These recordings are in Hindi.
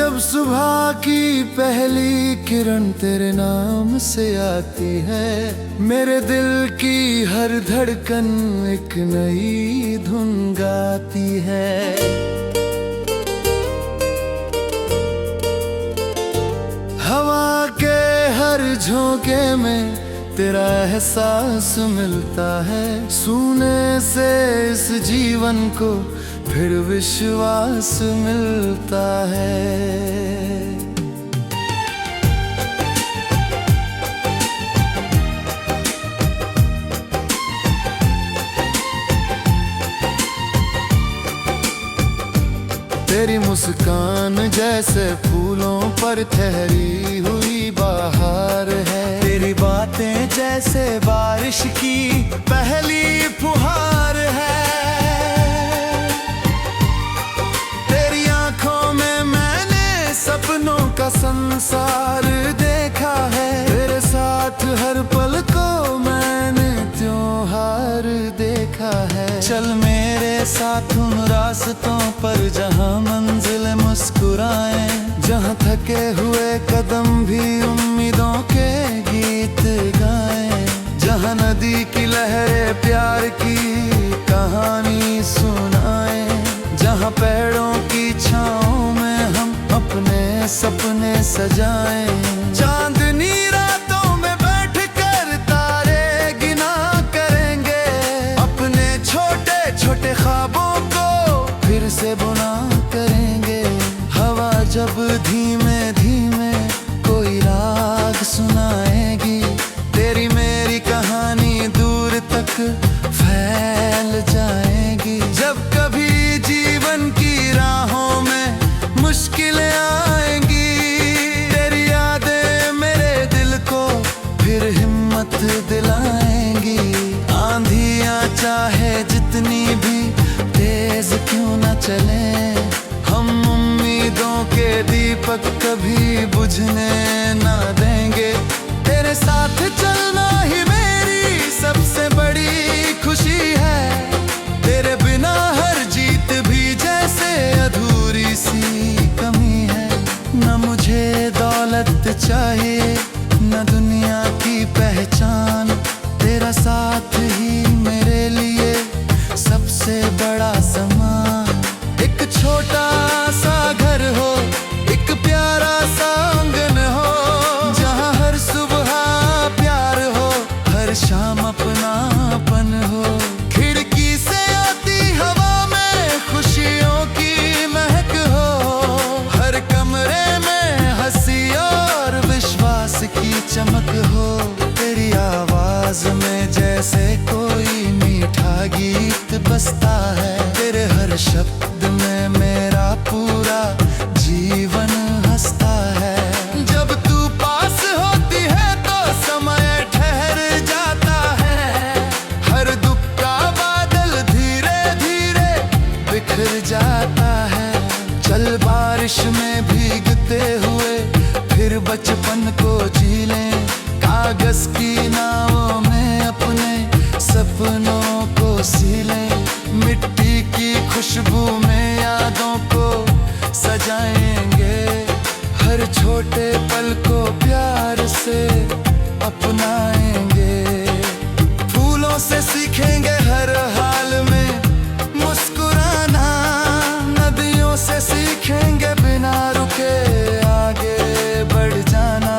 जब सुबह की पहली किरण तेरे नाम से आती है, मेरे दिल की हर धड़कन एक नई धुन गाती है। हवा के हर झोंके में तेरा एहसास मिलता है, सूने से इस जीवन को फिर विश्वास मिलता है। तेरी मुस्कान जैसे फूलों पर ठहरी हुई बहार है, तेरी बातें जैसे बारिश की पहली फुहार है। तेरी आंखों में मैंने सपनों का संसार देखा है, तेरे साथ हर पल को मैंने त्योहार देखा है। चल मेरे साथ उन रास्तों पर जहां मंजिल मुस्कुराए, जहां थके हुए कदम भी उम्मीदों के गीत गाएं, जहां नदी की लहरें प्यार की कहानी सुनाएं, जहां पेड़ों की छांव में हम अपने सपने सजाएं। चांदनी रातों में बैठकर तारे गिना करेंगे, अपने छोटे छोटे ख्वाबों को फिर से बुना करेंगे। हवा जब धीमे धीमे कोई राग सुनाएगी, तेरी मेरी कहानी दूर तक फैल जाएगी। जब कभी जीवन की राहों में मुश्किलें आएंगी, तेरी यादें मेरे दिल को फिर हिम्मत दिलाएंगी। आंधियां चाहे जितनी भी तेज क्यों न चले, हम उम्मीदों के दीपक कभी बुझने ना देंगे। तेरे साथ चलना ही मेरी सबसे बड़ी खुशी है, तेरे बिना हर जीत भी जैसे अधूरी सी कमी है। न मुझे दौलत चाहिए न दुनिया की पहचान, तेरा साथ ही मेरे लिए सबसे बड़ा सामान। एक छोटा सा घर हो, एक प्यारा सा आंगन हो, जहां हर सुबह प्यार हो, हर शाम अपनापन हो। खिड़की से आती हवा में खुशियों की महक हो, हर कमरे में हंसी और विश्वास की चमक हो। तेरी आवाज में जैसे कोई मीठा गीत बसता है, तेरे हर शब्द में मेरा पूरा जीवन हंसता है। जब तू पास होती है तो समय ठहर जाता है, हर दुख का बादल धीरे धीरे बिखर जाता है। चल बारिश में भीगते हुए फिर बचपन को जी लें, कागज की नावों में अपने सपनों को सी लें। मिट्टी की खुशबू में यादों को सजाएंगे, हर छोटे पल को प्यार से अपनाएंगे। फूलों से सीखेंगे हर हाल में मुस्कुराना, नदियों से सीखेंगे बिना रुके आगे बढ़ जाना।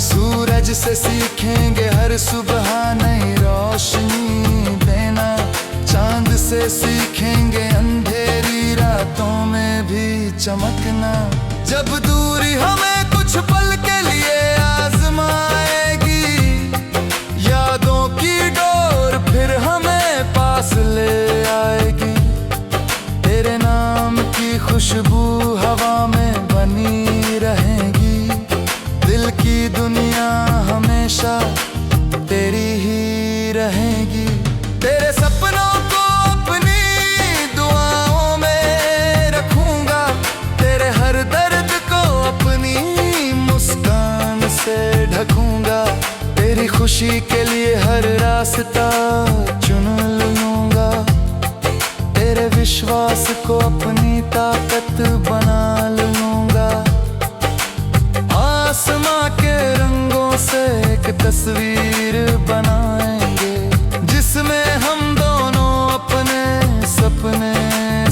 सूरज से सीखेंगे हर सुबह नई रोशनी देना, चांद से सीखेंगे अंधेरी रातों में भी चमकना। जब दूरी हमें कुछ पल के लिए आजमाएगी, यादों की डोर फिर हमें पास ले आएगी। तेरे नाम की खुशबू हवा में बनी रहेगी, दिल की दुनिया हमेशा तेरी ही रहेगी। तेरे सपनों को अपनी दुआओं में रखूंगा, तेरे हर दर्द को अपनी मुस्कान से ढकूंगा। तेरी खुशी के लिए हर रास्ता चुन लूंगा, तेरे विश्वास को अपनी ताकत बना लूंगा। तस्वीर बनाएंगे, जिसमें हम दोनों अपने सपने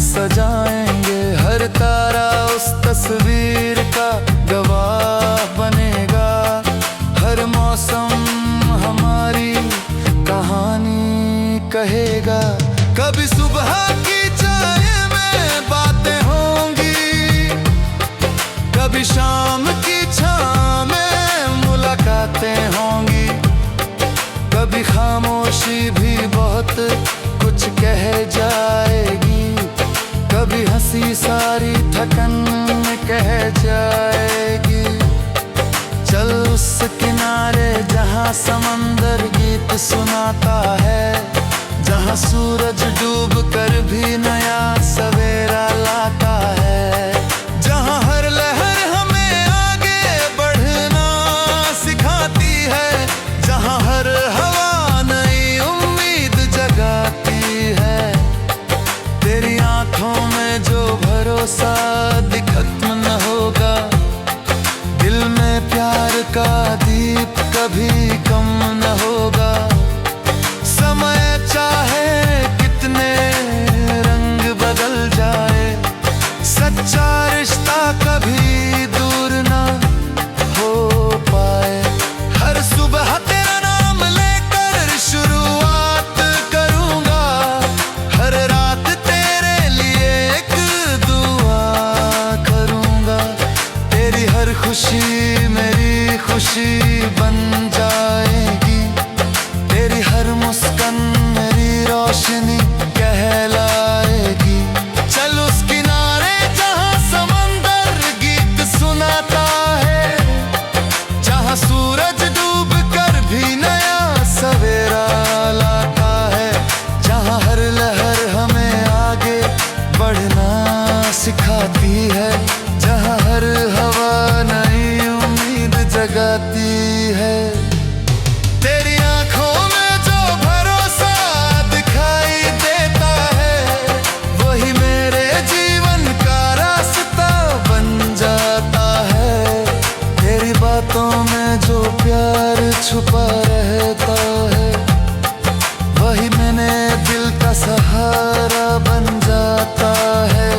सजाएंगे। हर तारा उस तस्वीर का गवाह बनेगा, हर मौसम हमारी कहानी कहेगा। कभी सुबह की चाय में बातें होंगी, कभी शाम की छाँव में मुलाकातें होंगी, कभी खामोशी भी बहुत कुछ कह जाएगी, कभी हंसी सारी थकन कह जाएगी। चल उस किनारे जहाँ समंदर गीत सुनाता है, जहाँ सूरज डूब कर भी नया सवेरा लाता है, जहाँ हर लहर हमें आगे बढ़ना सिखाती है, जहाँ हर हवा नई उम्मीद जगाती है। तेरी आंखों में जो भरोसा खत्म न होगा, दिल में प्यार का दीप कभी कम न होगा। समय चाहे कितने रंग बदल जाए, सच्चा रिश्ता कभी दूर ना हो पाए। हर सुबह तेरा नाम लेकर शुरुआत करूंगा, हर रात तेरे लिए एक दुआ करूंगा। तेरी हर खुशी मेरी खुशी बन जाएगी, तेरी हर मुस्कान मेरी रोशनी कहलाएगी। चल उस किनारे जहाँ समंदर गीत सुनाता है, जहाँ सूरज डूब कर भी नया सवेरा लाता है, जहाँ हर लहर हमें आगे बढ़ना सिखाती है, जहाँ हर हवा नई उम्मीद जगाती है। तेरी आंखों में जो भरोसा दिखाई देता है, वही मेरे जीवन का रास्ता बन जाता है। तेरी बातों में जो प्यार छुपा रहता है, वही मैंने दिल का सहारा बन जाता है।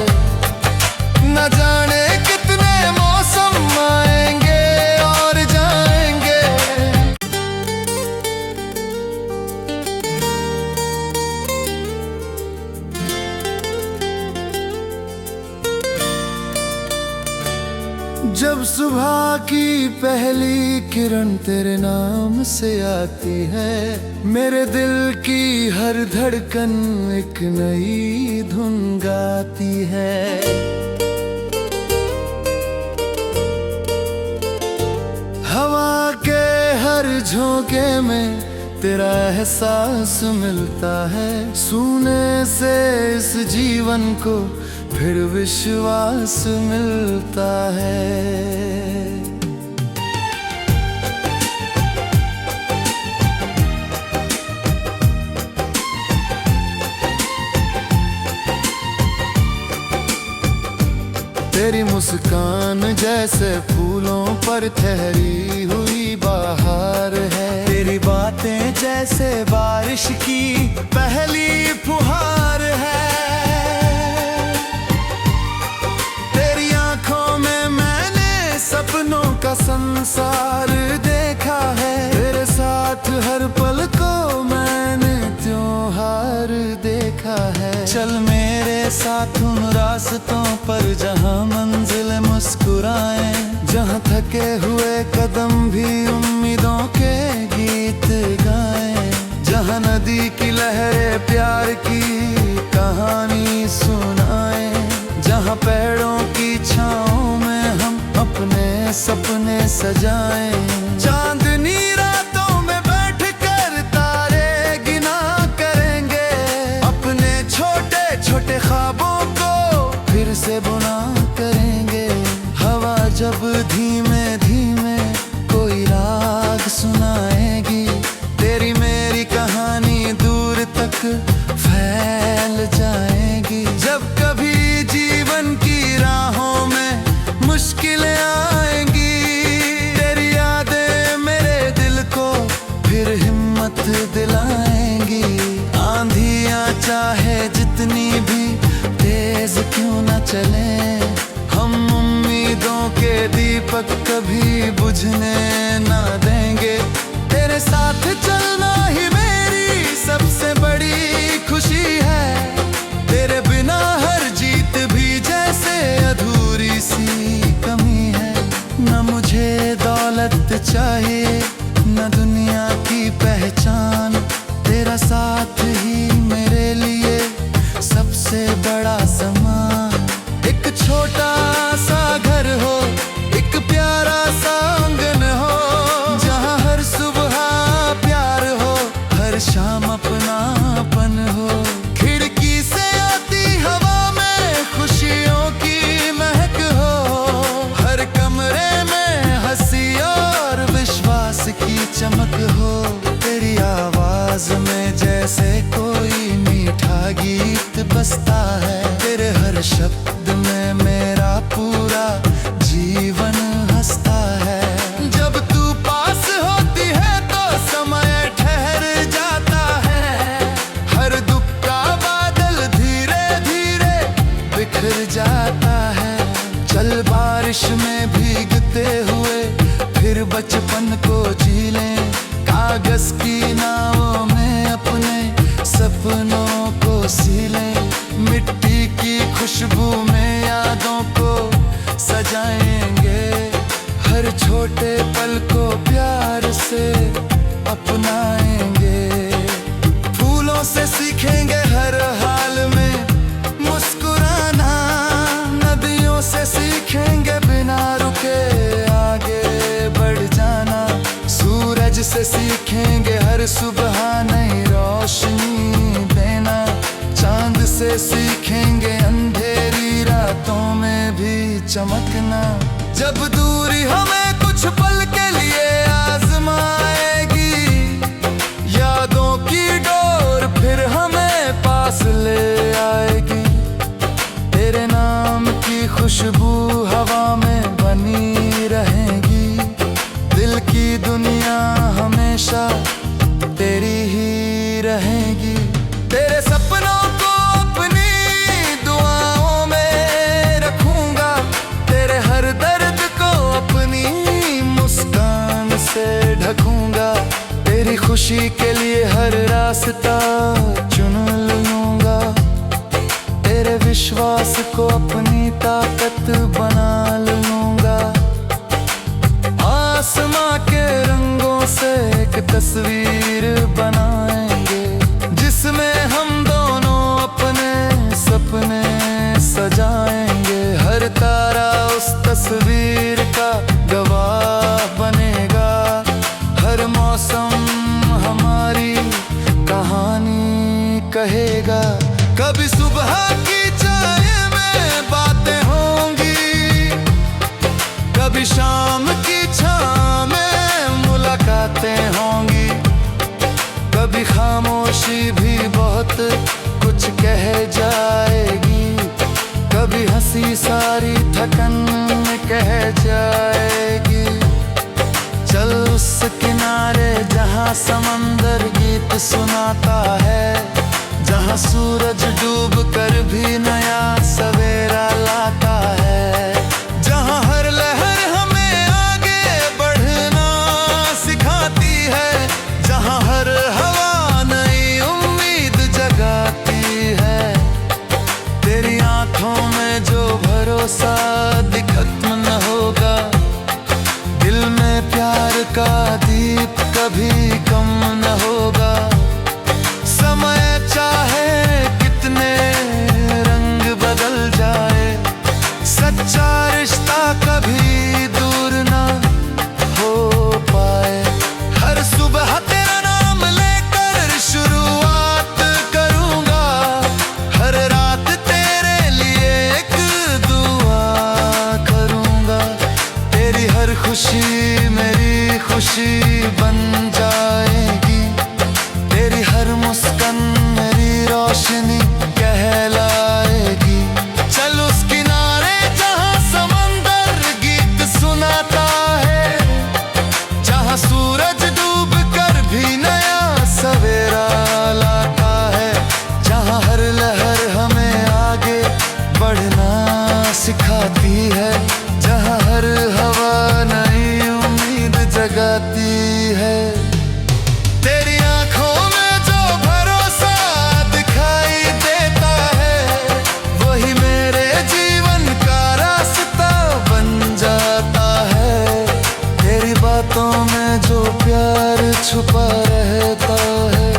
न जाने कितने मौसम आएंगे और जाएंगे, जब सुबह की पहली किरण तेरे नाम से आती है, मेरे दिल की हर धड़कन एक नई धुन गाती है। हवा के हर झोंके में तेरा एहसास मिलता है, सूने से इस जीवन को फिर विश्वास मिलता है। तेरी मुस्कान जैसे फूलों पर ठहरी हुई बहार है, तेरी बातें जैसे बारिश की पहली फुहार है। तेरी आंखों में मैंने सपनों का संसार देखा है, तेरे साथ हर पल को मैंने त्योहार देखा है। चल मेरे साथ उन रास्तों पर जहाँ मंजिल मुस्कुराए, जहाँ थके हुए कदम भी उम्मीदों के गीत गाएं, जहाँ नदी की लहरें प्यार की कहानी सुनाएं, जहाँ पेड़ों की छाँव में हम अपने सपने सजाएं। चांदनी रातों में बैठकर तारे गिना करेंगे, अपने छोटे छोटे ख्वाबों को फिर से बुना करेंगे। हवा जब धीमे धीमे कोई राग सुनाएगी, तेरी मेरी कहानी दूर तक फैल जाएगी। जब कभी जीवन की राहों में मुश्किलें आएंगी, तेरी यादें चलें। हम उम्मीदों के दीपक कभी बुझने ना देंगे। तेरे साथ चलना ही मेरी सबसे बड़ी खुशी है। तेरे बिना हर जीत भी जैसे अधूरी सी कमी है। न मुझे दौलत चाहिए न दुनिया की पहचान, तेरा साथ ही मेरे लिए सबसे बड़ा सामान। एक छोटा सा घर हो, एक प्यारा सा आंगन हो, जहाँ हर सुबह प्यार हो, हर शाम अपनापन हो। खिड़की से आती हवा में खुशियों की महक हो, हर कमरे में हंसी और विश्वास की चमक हो। तेरी आवाज में जैसे कोई मीठा गीत बजता है। तेरे हर शब्द में मेरा पूरा जीवन हंसता है। जब तू पास होती है तो समय ठहर जाता है। हर दुख का बादल धीरे धीरे बिखर जाता है। चल बारिश में भीगते हुए फिर बचपन को जी लें। कागज की नावों में अपने सपनों को सीलें। मिट्टी की खुशबू में यादों को सजाएंगे। हर छोटे पल को प्यार से अपनाएंगे। फूलों से सीखेंगे हर हाल में मुस्कुराना। नदियों से सीखेंगे बिना रुके आगे बढ़ जाना। सूरज से सीखेंगे हर सुबह नई रोशनी देना। चांद से सीखेंगे अंधेरी रातों में भी चमकना। जब दूरी हमें कुछ पल के लिए आजमाएगी, यादों की डोर फिर हमें पास ले आएगी। तेरे नाम की खुशबू हवा में बनी रहेगी। दिल की दुनिया हमेशा तेरी ही रहेगी। तेरे सपनों को अपनी दुआओं में रखूंगा। तेरे हर दर्द को अपनी मुस्कान से ढकूंगा। तेरी खुशी के लिए हर रास्ता चुन लूंगा। तेरे विश्वास को अपनी ताकत बना लूंगा। आसमां के रंगों से एक तस्वीर बनाएंगे, जिसमें हम दोनों अपने सपने सजाएंगे। हर तारा उस तस्वीर का गवाह बनेगा। हर मौसम हमारी कहानी कहेगा। कभी सुबह की चाय में बातें होंगी, कभी शाम की छाँव में मुलाकातें होंगी। कभी खामोशी भी बहुत कुछ कह जाएगी। कभी हंसी सारी थकन कह जाएगी। चल उस किनारे जहाँ समंदर गीत सुनाता है, जहाँ सूरज डूब कर भी नया सवेरा लाता है। जहाँ हर लहर हमें आगे बढ़ना सिखाती है। जहाँ हर हवा नई उम्मीद जगाती है। तेरी आंखों में जो भरोसा खत्म न होगा। दिल में प्यार का दीप कभी कम न होगा। समय चाहे कितने रंग बदल जाए, सच्चा रिश्ता कभी दूर ना हो पाए। हर सुबह तेरा नाम लेकर शुरुआत करूंगा। हर रात तेरे लिए एक दुआ करूंगा। तेरी हर खुशी मेरी खुशी बन जाएगी। छुपा रहता है,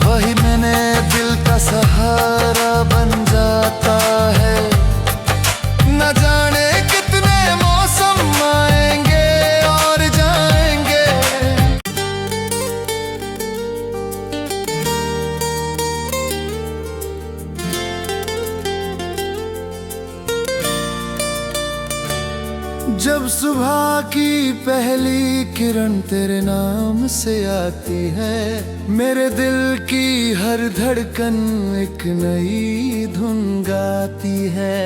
वही मैंने दिल का सहारा बन जाता है। न जाने कितने मौसम आएंगे और जाएंगे, जब सुबह की पहली किरण तेरे नाम से आती है, मेरे दिल की हर धड़कन एक नई धुन गाती है।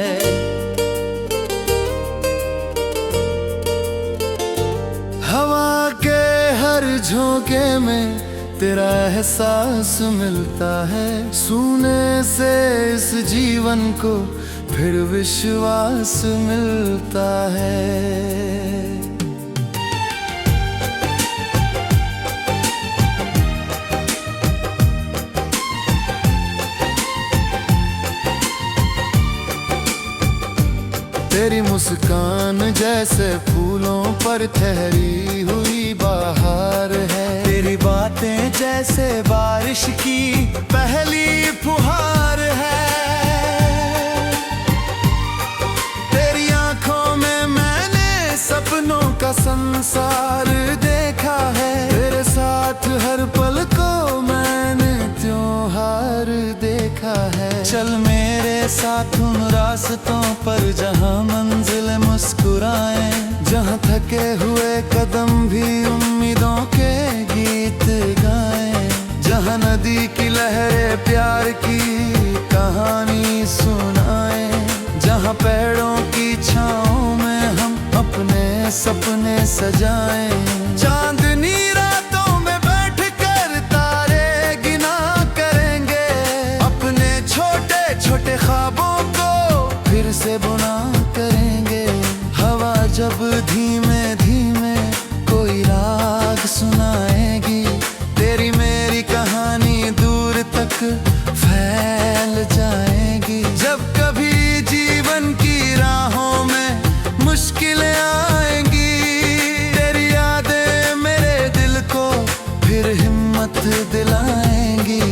हवा के हर झोंके में तेरा एहसास मिलता है, सूने से इस जीवन को फिर विश्वास मिलता है। तेरी मुस्कान जैसे फूलों पर ठहरी हुई बहार है, तेरी बातें जैसे बारिश की पहली फुहार है। तेरी आंखों में मैंने सपनों का संसार देखा है, तेरे साथ हर पल को मैंने त्योहार देखा है। चल मेरे साथ उन रास्तों पर जहां मंजिल मुस्कुराए, जहां थके हुए कदम भी उम्मीदों के गीत गाएं, जहां नदी की लहरें प्यार की कहानी सुनाए, जहां पेड़ों की छांव में हम अपने सपने सजाएं। चांदनी रातों में बैठकर तारे गिना करेंगे, अपने छोटे छोटे ख्वाबों को फिर से बुना करेंगे। हवा जब धीमे धीमे कोई राग सुनाएगी, तेरी मेरी कहानी दूर तक फैल जाएगी। जब कभी जीवन की राहों में मुश्किलें आएंगी, तेरी यादें मेरे दिल को फिर हिम्मत दिलाएंगी।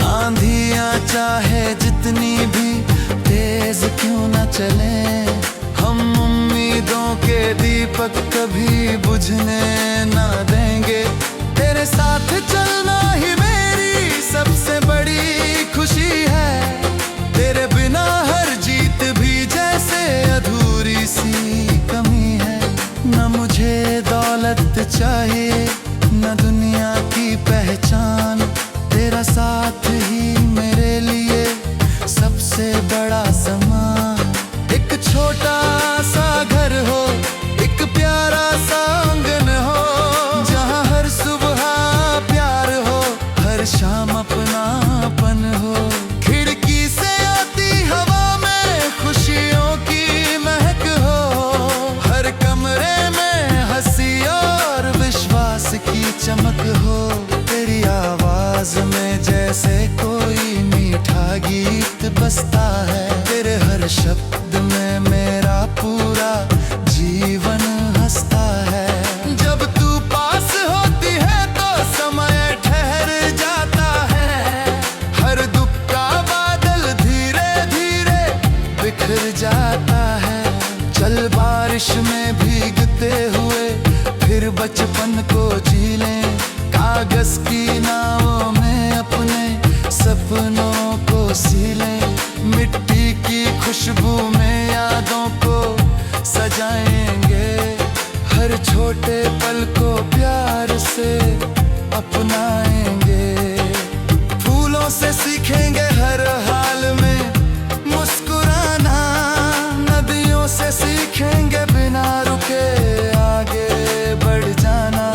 आंधियां चाहे जितनी भी तेज क्यों न चले, हम उम्मीदों के दीपक कभी बुझने ना देंगे। तेरे साथ चलना ही मेरी सबसे बड़ी खुशी है, तेरे बिना हर जीत भी जैसे अधूरी सी कमी है। न मुझे दौलत चाहिए न दुनिया की पहचान, तेरा साथ ही मेरे लिए सबसे बड़ा सामान। एक छोटा सा घर हो, एक प्यारा सा आंगन हो, जहां हर सुबह प्यार हो, हर शाम अपनापन हो। खिड़की से आती हवा में खुशियों की महक हो, हर कमरे में हंसी और विश्वास की चमक हो। तेरी आवाज में जैसे कोई मीठा गीत बसता है, तेरे हर शब्द में मेरा पूरा जीवन हंसता है। जब तू पास होती है तो समय ठहर जाता है, हर दुख का बादल धीरे धीरे बिखर जाता है। चल बारिश में भीगते हुए फिर बचपन को जी लें, कागज की नावों में अपने सपनों को सीलें। मिट्टी की खुशबू में यादों को सजाएंगे, हर छोटे पल को प्यार से अपनाएंगे। फूलों से सीखेंगे हर हाल में मुस्कुराना, नदियों से सीखेंगे बिना रुके आगे बढ़ जाना।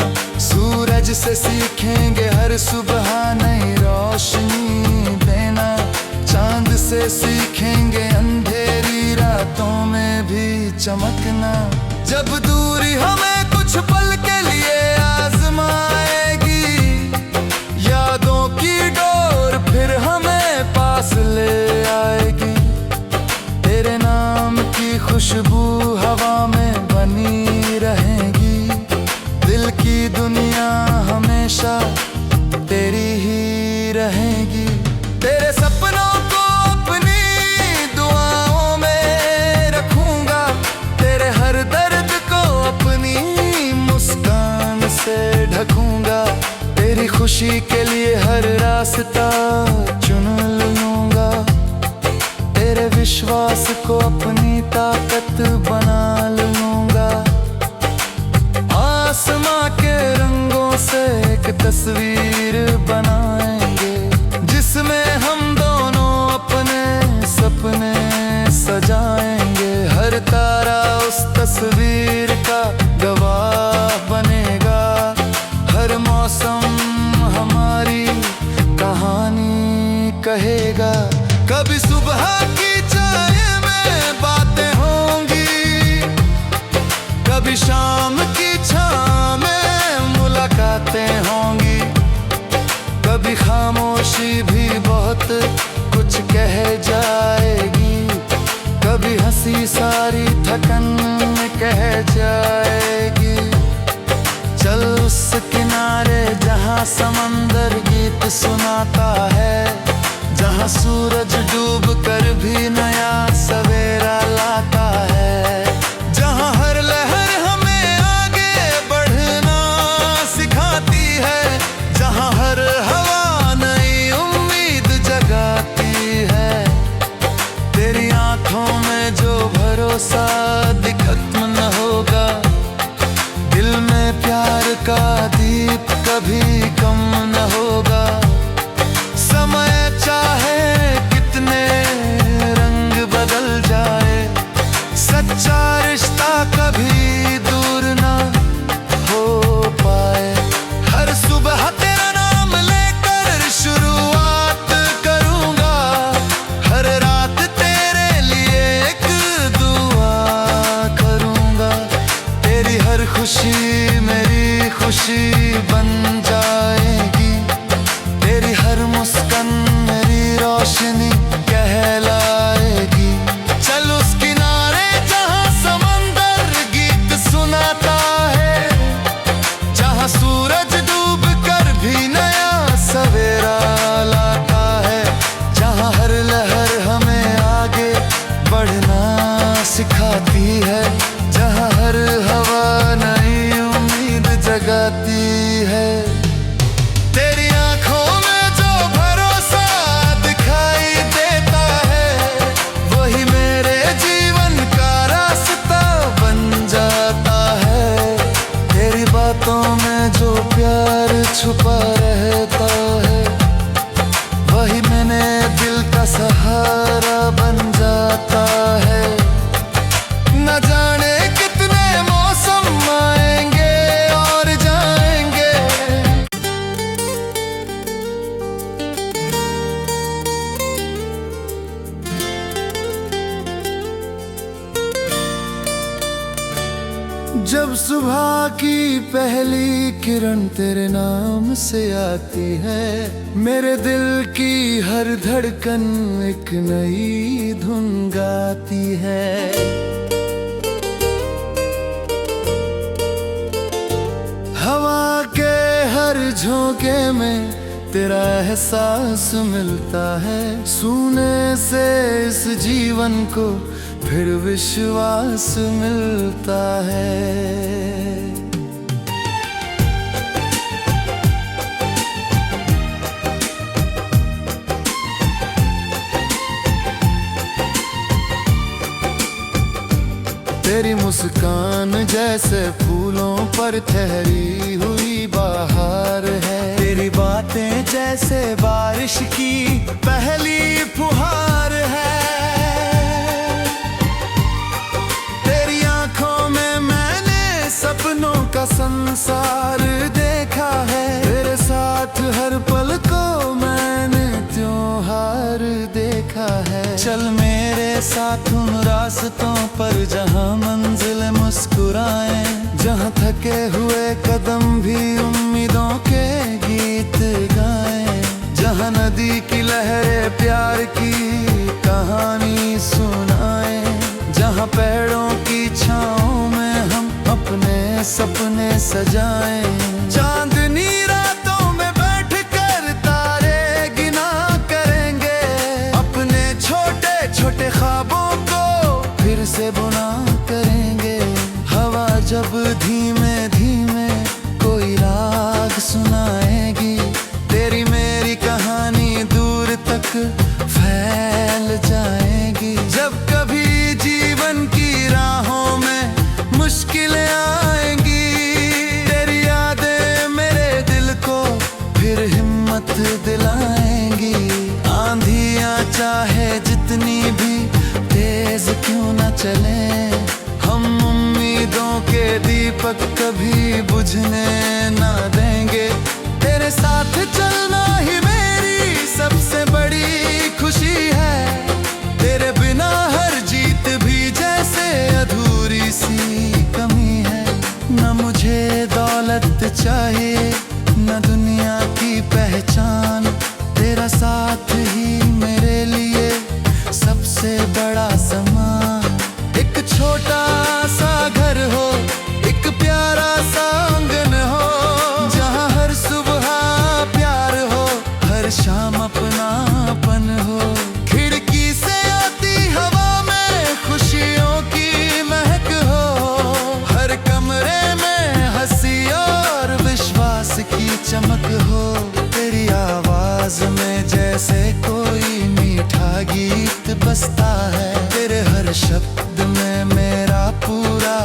सूरज से सीखेंगे हर सुबह नई रोशनी देना, चांद से सीखेंगे अंधेरी रातों में भी चमकना। जब दूरी हमें कुछ पल के लिए आजमाएगी, यादों की डोर फिर हमें पास ले आएगी। तेरे नाम की खुशबू हवा में बनी रहेगी, दिल की दुनिया हमें हमेशा तेरी ही रहेगी। तेरे सपनों को अपनी दुआओं में रखूंगा, तेरे हर दर्द को अपनी मुस्कान से ढकूंगा। तेरी खुशी के लिए हर रास्ता चुन लूंगा, तेरे विश्वास को अपनी ताकत बना लूंगा। आसमां के रंगों से एक तस्वीर बनाएंगे, जिसमें हम दोनों अपने सपने सजाएंगे। हर तारा उस तस्वीर का गवाह बनेगा, हर मौसम हमारी कहानी कहेगा। कभी सुबह की चाय में बातें होंगी, कभी शाम की छाँव में मुलाकातें होंगी, कभी खामोशी भी बहुत कुछ कह जाएगी, कभी हंसी सारी थकन कह जाएगी। चल उस किनारे जहाँ समंदर गीत सुनाता है, जहाँ सूरज डूब कर भी नया सवेरा लाता है, जहाँ हर लहर हमें आगे बढ़ना सिखाती है, जहाँ हर हवा नई उम्मीद जगाती है। तेरी आंखों में जो भरोसा खत्म न होगा, दिल में प्यार का दीप कभी कम न होगा। समय चाहे कितने रंग बदल जाए, सच्चा रिश्ता कभी दूर ना हो पाए। हर सुबह तेरा नाम लेकर शुरुआत करूंगा, हर रात तेरे लिए एक दुआ करूंगा। तेरी हर खुशी मेरी खुशी बन जाएगी, तेरी हर मुस्कान मेरी रोशनी कहलाएगी। चल उस किनारे जहाँ समंदर गीत सुनाता है, जहाँ सूरज डूब कर भी नया सवेरा लाता है, जहाँ हर लहर हमें आगे बढ़ना सिखाती है, जहाँ हर हवा नई उम्मीद जगाती है। तेरी आंखों में जो भरोसा दिखाई देता है, वही मेरे जीवन का रास्ता बन जाता है। तेरी बातों में जो प्यार छुपा रहता है, वही मैंने दिल का सहारा बन जाता है। न जाने कितने मौसम आएंगे और जाएंगे, जब सुबह की पहली किरण तेरे नाम से आती है, मेरे दिल की हर धड़कन एक नई धुन गाती है। हवा के हर झोंके में तेरा एहसास मिलता है, सूने से इस जीवन को फिर विश्वास मिलता है। तेरी मुस्कान जैसे फूलों पर ठहरी हुई बहार है, तेरी बातें जैसे बारिश की पहली फुहार है। तेरी आंखों में मैंने सपनों का संसार देखा है, तेरे साथ हर पल को मैंने त्योहार देखा है। चल मेरे साथ उन रास्तों पर जहाँ मंजिल मुस्कुराए, जहाँ थके हुए कदम भी उम्मीदों के गीत गाए, जहाँ नदी की लहरें प्यार की कहानी सुनाए, जहाँ पेड़ों की छाँव में हम अपने सपने सजाएं। चांदनी रातों चलें। हम उम्मीदों के दीपक कभी बुझने ना देंगे। तेरे साथ चलना ही मेरी सबसे बड़ी खुशी है। तेरे बिना हर जीत भी जैसे अधूरी सी कमी है। न मुझे दौलत चाहिए न दुनिया की पहचान, तेरा साथ ही मेरे लिए सबसे बड़ा सामान। एक छोटा सा घर हो, एक प्यारा सा आंगन हो, जहाँ हर सुबह प्यार हो, हर शाम अपनापन हो। खिड़की से आती हवा में खुशियों की महक हो, हर कमरे में हंसी और विश्वास की चमक हो। तेरी आवाज में जैसे कोई मीठा गीत बजता है। तेरे हर शब्द में मेरा पूरा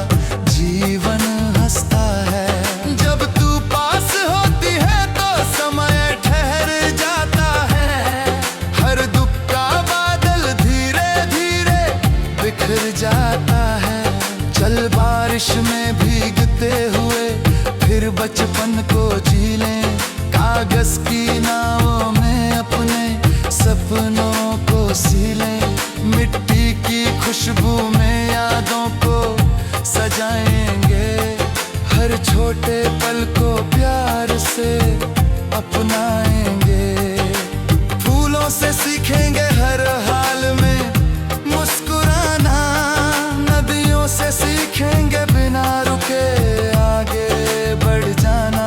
जीवन हंसता है। जब तू पास होती है तो समय ठहर जाता है। हर दुख का बादल धीरे धीरे बिखर जाता है। चल बारिश में भीगते हुए फिर बचपन को जी लें। कागज की नावों में अपने सपनों को सीलें। मिट्टी की खुशबू में यादों को सजाएंगे। हर छोटे पल को प्यार से अपनाएंगे। फूलों से सीखेंगे हर हाल में मुस्कुराना। नदियों से सीखेंगे बिना रुके आगे बढ़ जाना।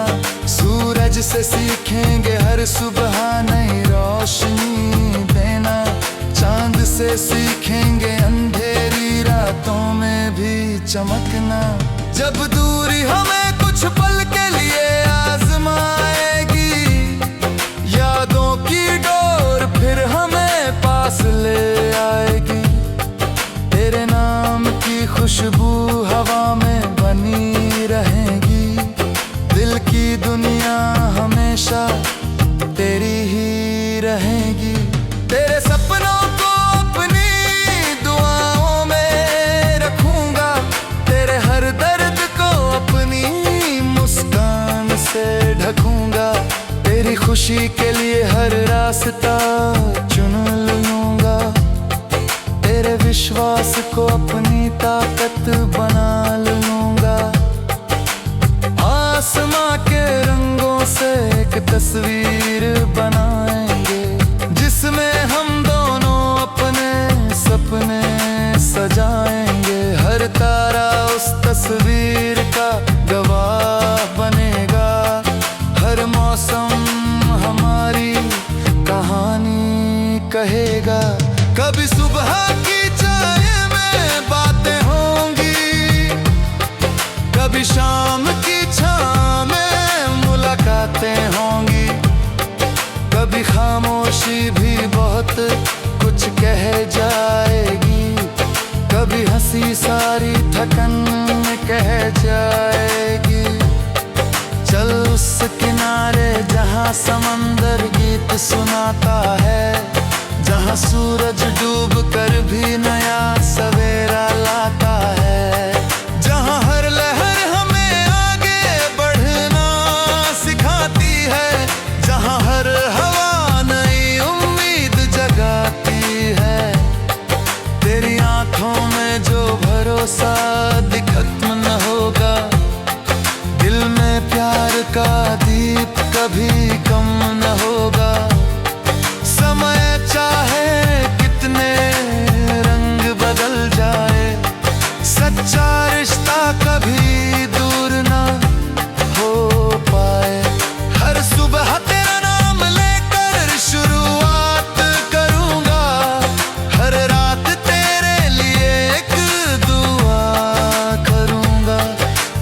सूरज से सीखेंगे हर सुबह नई रोशनी देना। चांद से सीखेंगे अंधेरी रातों में भी चमकना। जब दूरी हमें कुछ पल के लिए आजमाएगी, यादों की डोर फिर हमें पास ले आएगी। तेरे नाम की खुशबू हवा में बनी रहेगी। दिल की दुनिया हमेशा तेरी ही रहेगी। तेरे सपनों को अपनी दुआओं में रखूंगा। तेरे हर दर्द को अपनी मुस्कान से ढकूंगा। तेरी खुशी के लिए हर रास्ता चुन लूंगा। तेरे विश्वास को अपनी ताकत बना लूंगा। आसमां के रंगों से एक तस्वीर बनाएंगे, जिसमें हम दोनों अपने सपने सजाएंगे। हर तारा उस तस्वीर का गवाह बनेगा। हर मौसम हमारी कहानी कहेगा। कभी सुबह की चाय में बातें होंगी, कभी शाम की छाँव में मुलाकातें होंगी। कभी खामोशी भी बहुत कुछ कह जाएगी। कभी हंसी सारी थकन कह जाएगी। चल उस किनारे जहाँ समंदर गीत सुनाता है, जहाँ सूरज डूब कर भी नया सवेरा लाता है। जहाँ हर लहर हमें आगे बढ़ना सिखाती है। जहाँ हर हवा नई उम्मीद जगाती है। तेरी आंखों में जो भरोसा खत्म न होगा। दिल में प्यार का दीप कभी कम न होगा। समय चाहे कितने रंग बदल जाए, सच्चा रिश्ता कभी दूर ना हो पाए। हर सुबह तेरा नाम लेकर शुरुआत करूंगा। हर रात तेरे लिए एक दुआ करूंगा।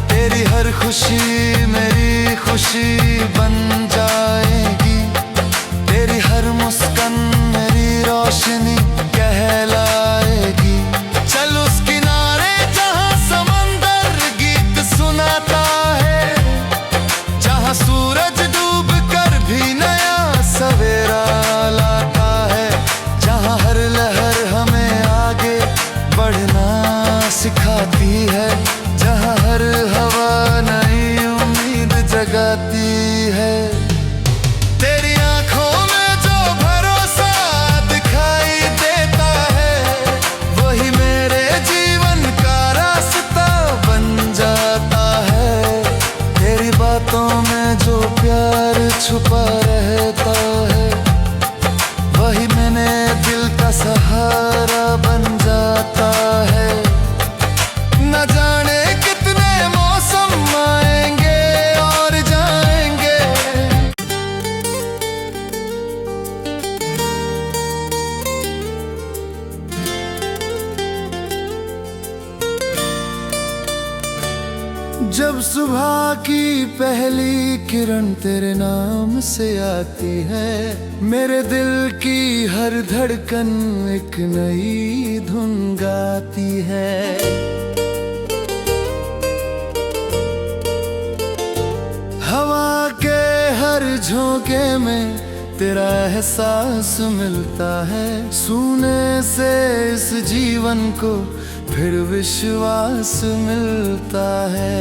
तेरी हर खुशी मेरी खुशी बन जाएगी। छुपा रहता है, वही मैंने दिल का सहारा बन जाता है। न जाने कितने मौसम आएंगे और जाएंगे, जब सुबह की पहली किरण तेरे नाम से आती है, मेरे दिल की हर धड़कन एक नई धुन गाती है। हवा के हर झोंके में तेरा एहसास मिलता है, सूने से इस जीवन को फिर विश्वास मिलता है।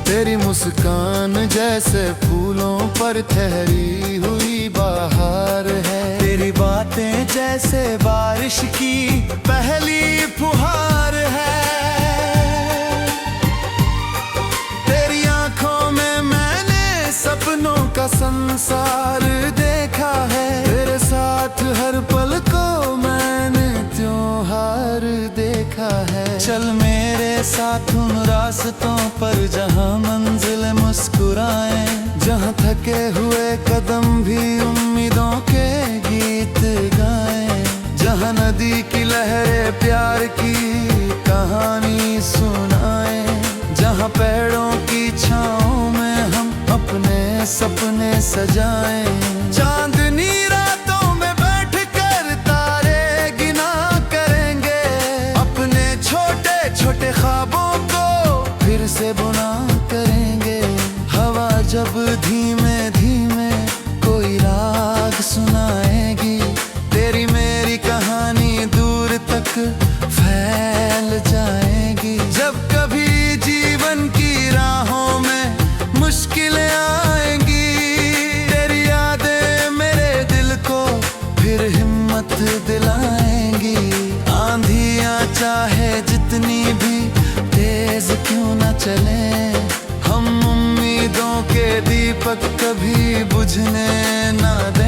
तेरी मुस्कान जैसे फूलों पर ठहरी हुई बहार है, तेरी बातें जैसे बारिश की पहली फुहार है। तेरी आंखों में मैंने सपनों का संसार देखा है, तेरे साथ हर पल को मैंने त्योहार देखा है। चल मेरे साथ उन रास्तों पर जहां मंजिल मुस्कुराए, जहां थके हुए कदम भी उम्मीदों के गीत गाएं, जहां नदी की लहरें प्यार की कहानी सुनाए, जहां पेड़ों की छांव में हम अपने सपने सजाएं। चांदनी रातों में बैठकर तारे गिना करेंगे, अपने छोटे छोटे ख्वाबों को फिर से बुना करेंगे। हवा जब धीमे धीमे कोई राग सुनाएगी, तेरी मेरी कहानी दूर तक फैल जाएगी। जब कभी जीवन की राहों में मुश्किलें आएंगी, तेरी यादें मेरे दिल को फिर हिम्मत दिलाएंगी। आंधियां चाहे जितनी भी तेज क्यों न चले, हम उम्मीदों के दीपक कभी बुझने ना दे।